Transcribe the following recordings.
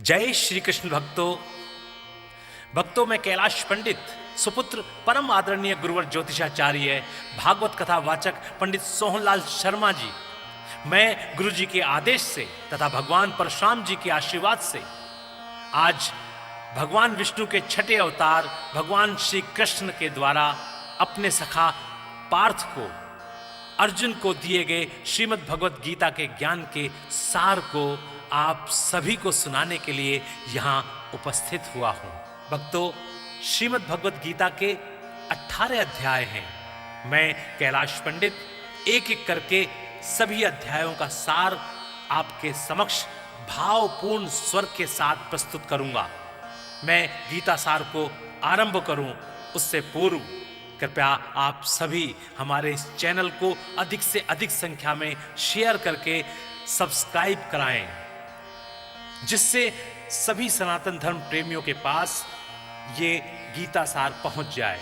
जय श्री कृष्ण भक्तों में कैलाश पंडित सुपुत्र परम आदरणीय गुरुवर ज्योतिषाचार्य भागवत कथा वाचक पंडित सोहनलाल शर्मा जी, मैं गुरु जी के आदेश से तथा भगवान परशुराम जी के आशीर्वाद से आज भगवान विष्णु के छठे अवतार भगवान श्री कृष्ण के द्वारा अपने सखा पार्थ को अर्जुन को दिए गए श्रीमद् भगवत गीता के ज्ञान के सार को आप सभी को सुनाने के लिए यहाँ उपस्थित हुआ हूँ। भक्तों, श्रीमद् भगवत गीता के 18 अध्याय हैं। मैं कैलाश पंडित एक एक करके सभी अध्यायों का सार आपके समक्ष भावपूर्ण स्वर के साथ प्रस्तुत करूंगा। मैं गीता सार को आरंभ करूं उससे पूर्व कृपया आप सभी हमारे इस चैनल को अधिक से अधिक संख्या में शेयर करके सब्सक्राइब कराएं, जिससे सभी सनातन धर्म प्रेमियों के पास ये गीता सार पहुंच जाए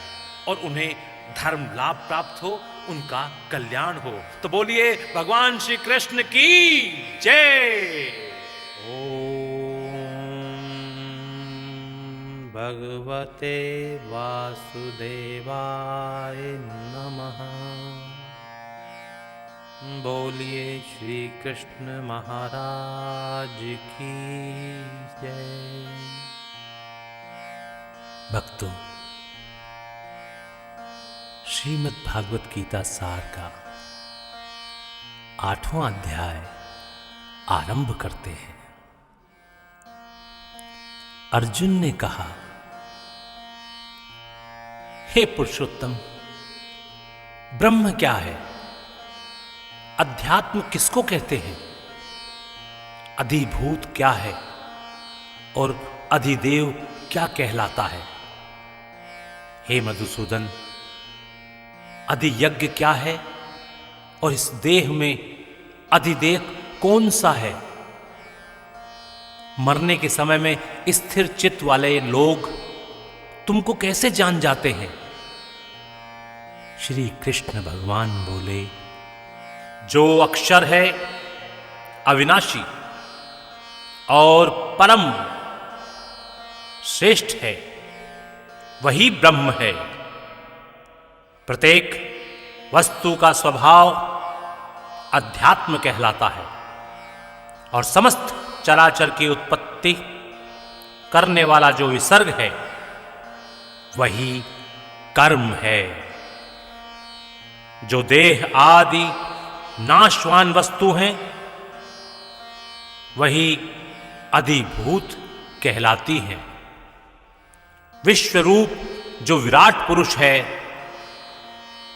और उन्हें धर्म लाभ प्राप्त हो, उनका कल्याण हो। तो बोलिए भगवान श्री कृष्ण की जय। ओम भगवते वासुदेवाय नमः। बोलिए श्री कृष्ण महाराज की जय। भक्तों, श्रीमद् भागवत गीता सार का 8वां अध्याय आरंभ करते हैं। अर्जुन ने कहा, हे पुरुषोत्तम, ब्रह्म क्या है? अध्यात्म किसको कहते हैं? अधिभूत क्या है और अधिदेव क्या कहलाता है? हे मधुसूदन, अधियज्ञ क्या है और इस देह में अधिदेव कौन सा है? मरने के समय में स्थिर चित्त वाले लोग तुमको कैसे जान जाते हैं? श्री कृष्ण भगवान बोले, जो अक्षर है अविनाशी और परम श्रेष्ठ है, वही ब्रह्म है। प्रत्येक वस्तु का स्वभाव अध्यात्म कहलाता है और समस्त चराचर की उत्पत्ति करने वाला जो विसर्ग है वही कर्म है। जो देह आदि नाशवान वस्तु हैं वही अधिभूत कहलाती हैं। विश्वरूप जो विराट पुरुष है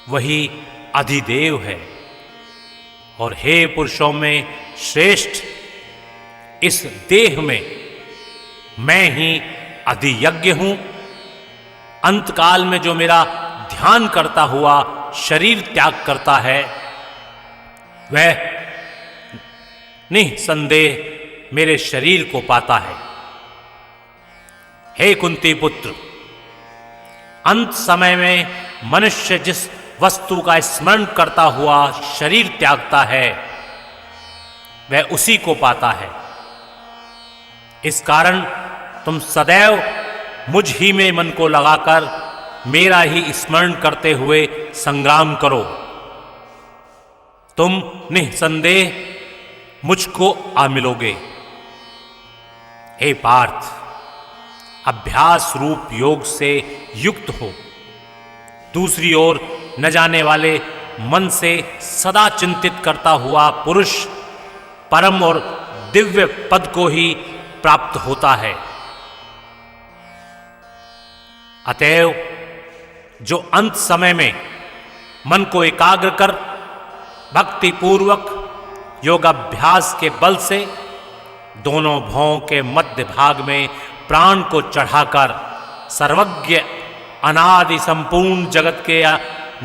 वही अधिदेव है। और हे पुरुषों में श्रेष्ठ, इस देह में मैं ही अधियज्ञ हूं। अंतकाल में जो मेरा ध्यान करता हुआ शरीर त्याग करता है वह निसंदेह मेरे शरीर को पाता है। हे कुंती पुत्र, अंत समय में मनुष्य जिस वस्तु का स्मरण करता हुआ शरीर त्यागता है वह उसी को पाता है। इस कारण तुम सदैव मुझ ही में मन को लगाकर मेरा ही स्मरण करते हुए संग्राम करो। तुम निसंदेह मुझको आ मिलोगे। हे पार्थ, अभ्यास रूप योग से युक्त हो। दूसरी ओर न जाने वाले मन से सदा चिंतित करता हुआ पुरुष परम और दिव्य पद को ही प्राप्त होता है। अतएव जो अंत समय में मन को एकाग्र कर भक्ति पूर्वक योगाभ्यास के बल से दोनों भौं के मध्य भाग में प्राण को चढ़ाकर सर्वज्ञ अनादि संपूर्ण जगत के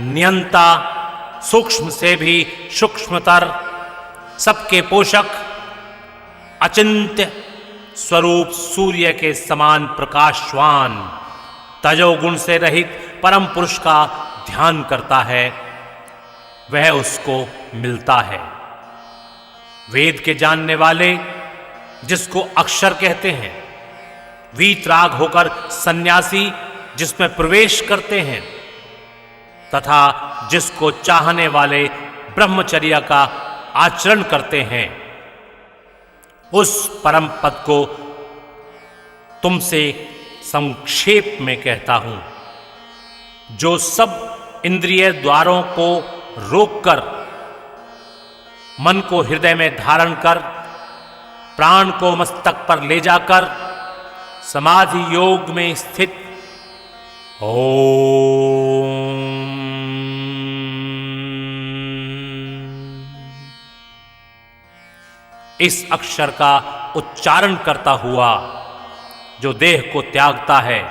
नियंता, सूक्ष्म से भी सूक्ष्मतर, सबके पोषक, अचिंत्य स्वरूप सूर्य के समान प्रकाशवान तजोगुण से रहित परम पुरुष का ध्यान करता है, वह उसको मिलता है। वेद के जानने वाले जिसको अक्षर कहते हैं, वीतराग होकर सन्यासी जिसमें प्रवेश करते हैं, तथा जिसको चाहने वाले ब्रह्मचर्य का आचरण करते हैं, उस परम पद को तुमसे संक्षेप में कहता हूं, जो सब इंद्रिय द्वारों को रोककर मन को हृदय में धारण कर प्राण को मस्तक पर ले जाकर समाधि योग में स्थित ओम इस अक्षर का उच्चारण करता हुआ जो देह को त्यागता है,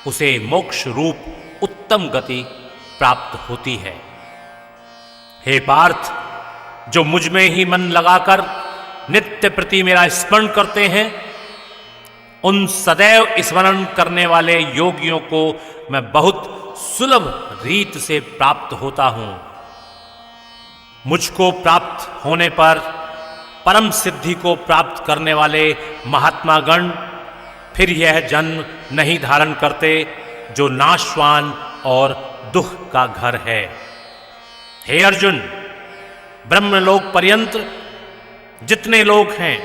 उसे मोक्ष रूप उत्तम गति प्राप्त होती है। हे पार्थ, जो मुझ में ही मन लगाकर नित्य प्रति मेरा स्मरण करते हैं, उन सदैव स्मरण करने वाले योगियों को मैं बहुत सुलभ रीत से प्राप्त होता हूं। मुझको प्राप्त होने पर परम सिद्धि को प्राप्त करने वाले महात्मा गण फिर यह जन्म नहीं धारण करते, जो नाशवान और दुख का घर है। हे अर्जुन, ब्रह्मलोक पर्यंत जितने लोग हैं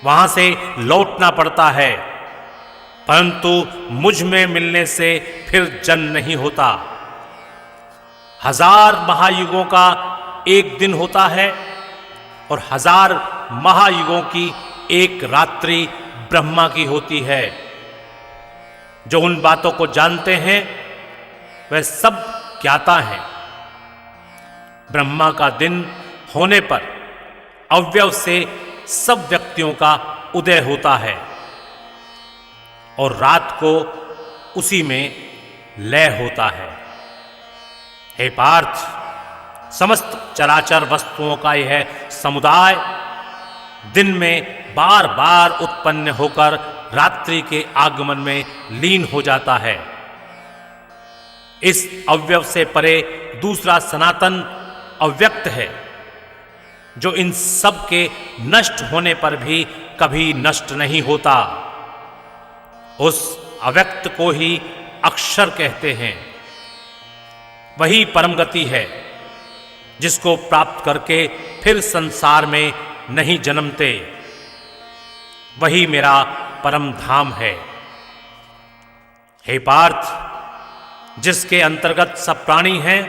वहां से लौटना पड़ता है, परंतु मुझ में मिलने से फिर जन्म नहीं होता। 1000 महायुगों का एक दिन होता है और 1000 महायुगों की एक रात्रि ब्रह्मा की होती है। जो उन बातों को जानते हैं वह सब ज्ञाता हैं। ब्रह्मा का दिन होने पर अव्यव से सब व्यक्तियों का उदय होता है और रात को उसी में लय होता है। हे पार्थ, समस्त चराचर वस्तुओं का यह समुदाय दिन में बार बार उत्पन्न होकर रात्रि के आगमन में लीन हो जाता है। इस अव्यव से परे दूसरा सनातन अव्यक्त है, जो इन सब के नष्ट होने पर भी कभी नष्ट नहीं होता। उस अव्यक्त को ही अक्षर कहते हैं। वही परम गति है, जिसको प्राप्त करके फिर संसार में नहीं जन्मते। वही मेरा परम धाम है। हे पार्थ, जिसके अंतर्गत सब प्राणी हैं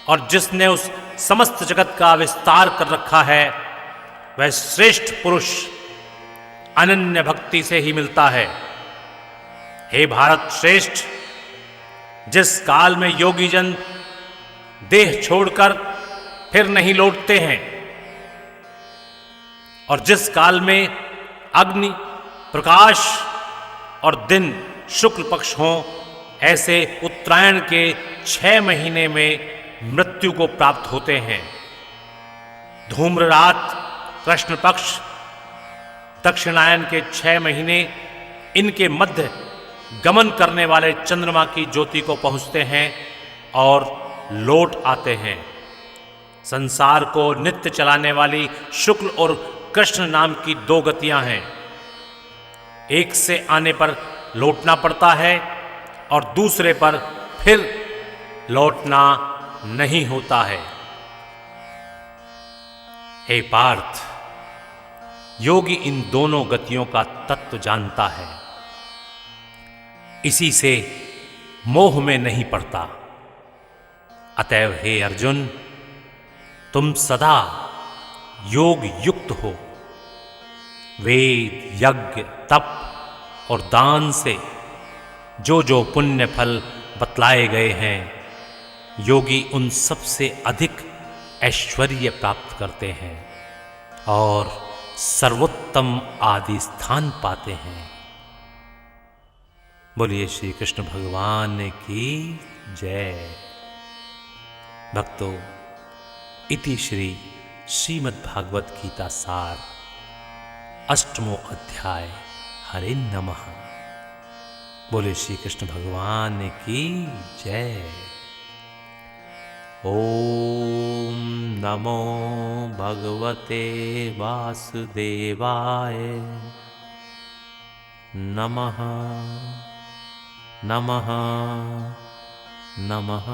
और जिसने उस समस्त जगत का विस्तार कर रखा है, वह श्रेष्ठ पुरुष अनन्य भक्ति से ही मिलता है। हे भारत श्रेष्ठ, जिस काल में योगी जन देह छोड़कर फिर नहीं लौटते हैं और जिस काल में अग्नि, प्रकाश और दिन शुक्ल पक्ष हों, ऐसे उत्तरायण के 6 महीने में मृत्यु को प्राप्त होते हैं। धूम्र रात, कृष्ण पक्ष, दक्षिणायन के 6 महीने इनके मध्य गमन करने वाले चंद्रमा की ज्योति को पहुंचते हैं और लौट आते हैं। संसार को नित्य चलाने वाली शुक्ल और कृष्ण नाम की 2 गतियां हैं। एक से आने पर लौटना पड़ता है और दूसरे पर फिर लौटना नहीं होता है। हे पार्थ, योगी इन दोनों गतियों का तत्व जानता है, इसी से मोह में नहीं पड़ता। अतएव हे अर्जुन, तुम सदा योग युक्त हो। वेद, यज्ञ, तप और दान से जो जो पुण्य फल बतलाए गए हैं, योगी उन सबसे अधिक ऐश्वर्य प्राप्त करते हैं और सर्वोत्तम आदि स्थान पाते हैं। बोलिए श्री कृष्ण भगवान की जय। भक्तों, इति श्री श्रीमद्भागवत गीता सार 8वां अध्याय। हरे नमः। बोले श्री कृष्ण भगवान की जय। ॐ नमो भगवते वासुदेवाय नमः नमः नमः।